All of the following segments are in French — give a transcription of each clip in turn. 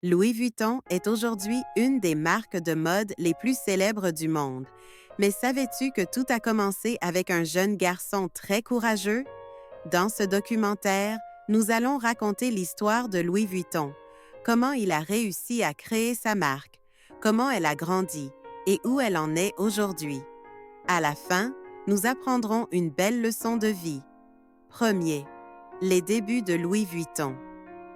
Louis Vuitton est aujourd'hui une des marques de mode les plus célèbres du monde. Mais savais-tu que tout a commencé avec un jeune garçon très courageux? Dans ce documentaire, nous allons raconter l'histoire de Louis Vuitton, comment il a réussi à créer sa marque, comment elle a grandi et où elle en est aujourd'hui. À la fin, nous apprendrons une belle leçon de vie. Premier, les débuts de Louis Vuitton.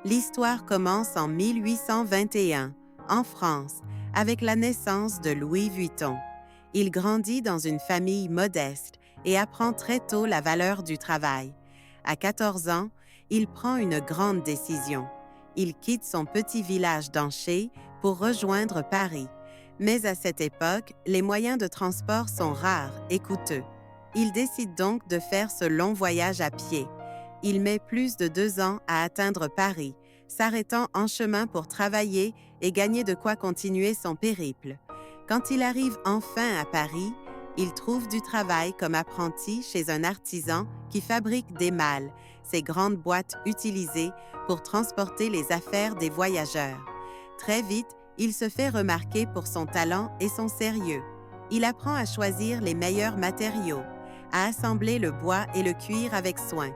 L'histoire commence en 1821, en France, avec la naissance de Louis Vuitton. Il grandit dans une famille modeste et apprend très tôt la valeur du travail. À 14 ans, il prend une grande décision. Il quitte son petit village d'Anché pour rejoindre Paris. Mais à cette époque, les moyens de transport sont rares et coûteux. Il décide donc de faire ce long voyage à pied. Il met plus de 2 ans à atteindre Paris, s'arrêtant en chemin pour travailler et gagner de quoi continuer son périple. Quand il arrive enfin à Paris, il trouve du travail comme apprenti chez un artisan qui fabrique des malles, ces grandes boîtes utilisées pour transporter les affaires des voyageurs. Très vite, il se fait remarquer pour son talent et son sérieux. Il apprend à choisir les meilleurs matériaux, à assembler le bois et le cuir avec soin,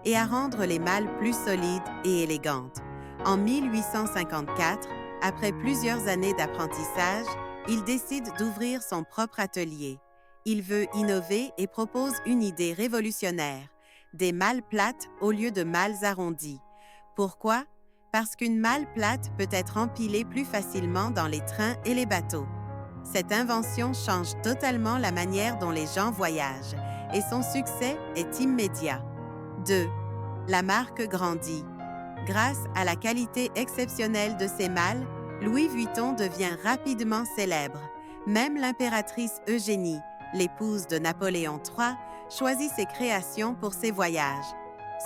et à rendre les malles plus solides et élégantes. En 1854, après plusieurs années d'apprentissage, il décide d'ouvrir son propre atelier. Il veut innover et propose une idée révolutionnaire, des malles plates au lieu de malles arrondies. Pourquoi? Parce qu'une malle plate peut être empilée plus facilement dans les trains et les bateaux. Cette invention change totalement la manière dont les gens voyagent et son succès est immédiat. 2. La marque grandit. Grâce à la qualité exceptionnelle de ses malles, Louis Vuitton devient rapidement célèbre. Même l'impératrice Eugénie, l'épouse de Napoléon III, choisit ses créations pour ses voyages.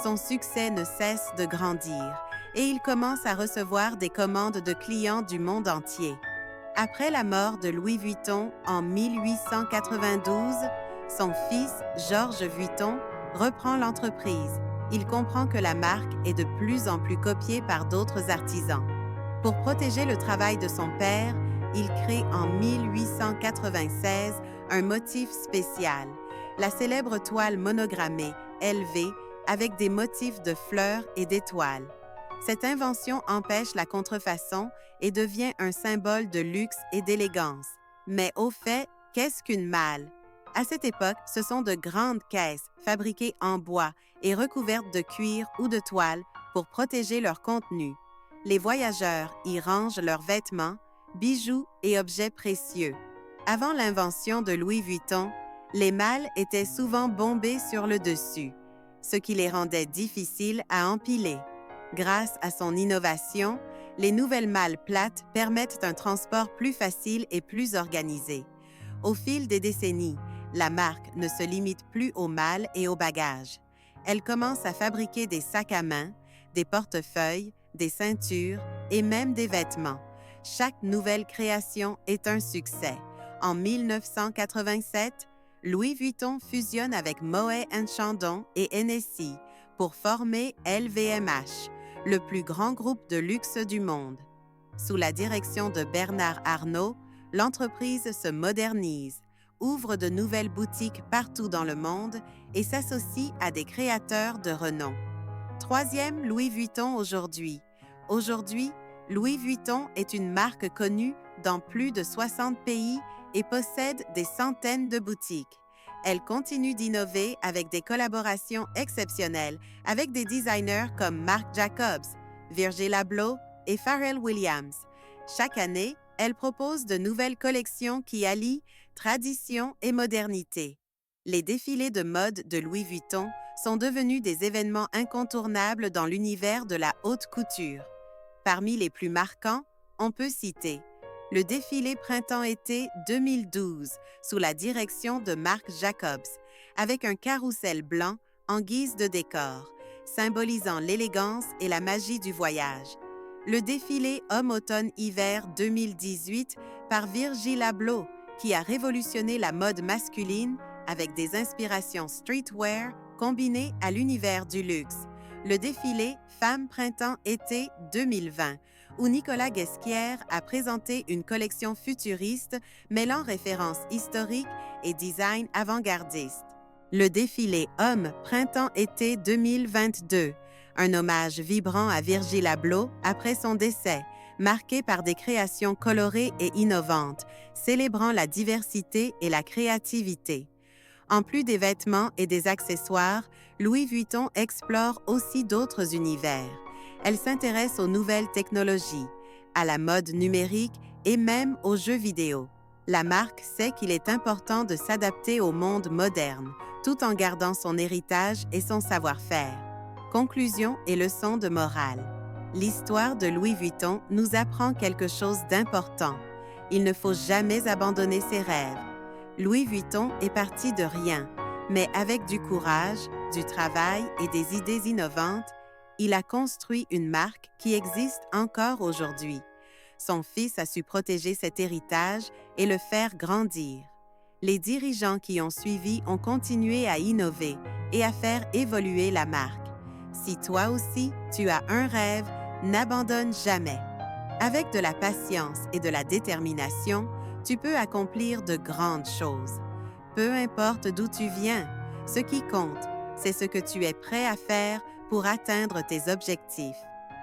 Son succès ne cesse de grandir et il commence à recevoir des commandes de clients du monde entier. Après la mort de Louis Vuitton en 1892, son fils, Georges Vuitton, reprend l'entreprise. Il comprend que la marque est de plus en plus copiée par d'autres artisans. Pour protéger le travail de son père, il crée en 1896 un motif spécial, la célèbre toile monogrammée LV avec des motifs de fleurs et d'étoiles. Cette invention empêche la contrefaçon et devient un symbole de luxe et d'élégance. Mais au fait, qu'est-ce qu'une malle? À cette époque, ce sont de grandes caisses fabriquées en bois et recouvertes de cuir ou de toile pour protéger leur contenu. Les voyageurs y rangent leurs vêtements, bijoux et objets précieux. Avant l'invention de Louis Vuitton, les malles étaient souvent bombées sur le dessus, ce qui les rendait difficiles à empiler. Grâce à son innovation, les nouvelles malles plates permettent un transport plus facile et plus organisé. Au fil des décennies, la marque ne se limite plus aux malles et aux bagages. Elle commence à fabriquer des sacs à main, des portefeuilles, des ceintures et même des vêtements. Chaque nouvelle création est un succès. En 1987, Louis Vuitton fusionne avec Moet & Chandon et Hennessy pour former LVMH, le plus grand groupe de luxe du monde. Sous la direction de Bernard Arnault, l'entreprise se modernise, ouvre de nouvelles boutiques partout dans le monde et s'associe à des créateurs de renom. Troisième, Louis Vuitton aujourd'hui. Aujourd'hui, Louis Vuitton est une marque connue dans plus de 60 pays et possède des centaines de boutiques. Elle continue d'innover avec des collaborations exceptionnelles avec des designers comme Marc Jacobs, Virgil Abloh et Pharrell Williams. Chaque année, elle propose de nouvelles collections qui allient tradition et modernité. Les défilés de mode de Louis Vuitton sont devenus des événements incontournables dans l'univers de la haute couture. Parmi les plus marquants, on peut citer le défilé Printemps-été 2012 sous la direction de Marc Jacobs, avec un carrousel blanc en guise de décor, symbolisant l'élégance et la magie du voyage. Le défilé Homme-automne-hiver 2018 par Virgil Abloh, qui a révolutionné la mode masculine avec des inspirations streetwear combinées à l'univers du luxe. Le défilé Femmes Printemps-été 2020, où Nicolas Ghesquière a présenté une collection futuriste mêlant références historiques et design avant-gardiste. Le défilé Homme Printemps-été 2022, un hommage vibrant à Virgil Abloh après son décès, marqué par des créations colorées et innovantes, célébrant la diversité et la créativité. En plus des vêtements et des accessoires, Louis Vuitton explore aussi d'autres univers. Elle s'intéresse aux nouvelles technologies, à la mode numérique et même aux jeux vidéo. La marque sait qu'il est important de s'adapter au monde moderne, tout en gardant son héritage et son savoir-faire. Conclusion et leçon de morale. L'histoire de Louis Vuitton nous apprend quelque chose d'important. Il ne faut jamais abandonner ses rêves. Louis Vuitton est parti de rien, mais avec du courage, du travail et des idées innovantes, il a construit une marque qui existe encore aujourd'hui. Son fils a su protéger cet héritage et le faire grandir. Les dirigeants qui ont suivi ont continué à innover et à faire évoluer la marque. Si toi aussi, tu as un rêve, n'abandonne jamais. Avec de la patience et de la détermination, tu peux accomplir de grandes choses. Peu importe d'où tu viens, ce qui compte, c'est ce que tu es prêt à faire pour atteindre tes objectifs.